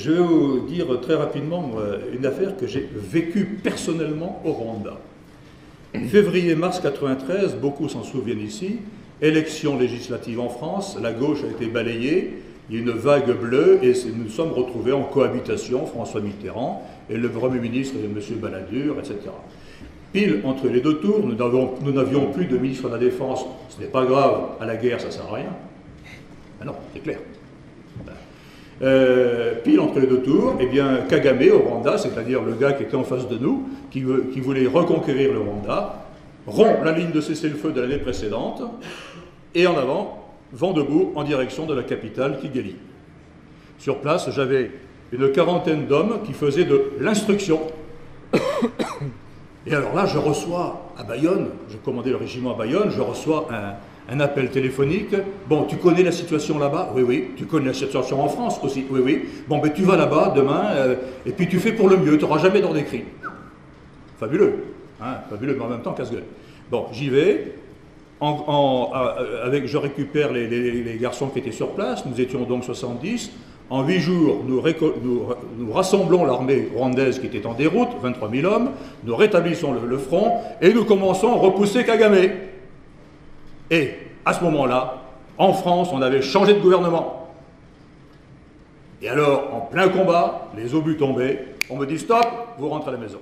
Je vais vous dire très rapidement une affaire que j'ai vécue personnellement au Rwanda. Février-mars 93, beaucoup s'en souviennent ici, élection législative en France, la gauche a été balayée, il y a une vague bleue et nous nous sommes retrouvés en cohabitation, François Mitterrand et le Premier ministre de M. Balladur, etc. Pile entre les deux tours, nous n'avions plus de ministre de la Défense, ce n'est pas grave, à la guerre ça ne sert à rien. Ah non, c'est clair. Pile entre les deux tours, eh bien, Kagame au Rwanda, c'est-à-dire le gars qui était en face de nous, qui voulait reconquérir le Rwanda, rompt la ligne de cessez-le-feu de l'année précédente, et en avant, vent debout en direction de la capitale, Kigali. Sur place, j'avais une quarantaine d'hommes qui faisaient de l'instruction. Et alors là, je reçois à Bayonne, je commandais le régiment à Bayonne, je reçois un appel téléphonique. Bon, tu connais la situation là-bas? Oui, oui. Tu connais la situation en France aussi? Oui, oui. Bon, ben tu vas là-bas demain, et puis tu fais pour le mieux, tu n'auras jamais d'ordre écrit. Fabuleux, hein, fabuleux, mais en même temps casse-gueule. Bon, j'y vais, je récupère les garçons qui étaient sur place, nous étions donc 70. En 8 jours, nous rassemblons l'armée rwandaise qui était en déroute, 23 000 hommes, nous rétablissons le front, et nous commençons à repousser Kagame. Et à ce moment-là, en France, on avait changé de gouvernement. Et alors, en plein combat, les obus tombaient, on me dit stop, vous rentrez à la maison.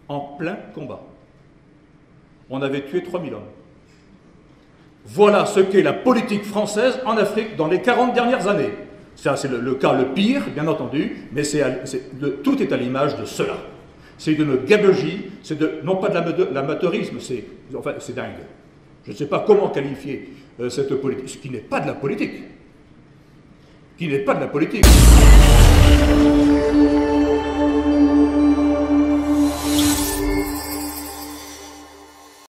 En plein combat. On avait tué 3000 hommes. Voilà ce qu'est la politique française en Afrique dans les 40 dernières années. Ça, c'est le cas le pire, bien entendu, mais tout est à l'image de cela. C'est d'une gabegie, non pas de l'amateurisme, c'est dingue. Je ne sais pas comment qualifier cette politique, ce qui n'est pas de la politique. Qui n'est pas de la politique.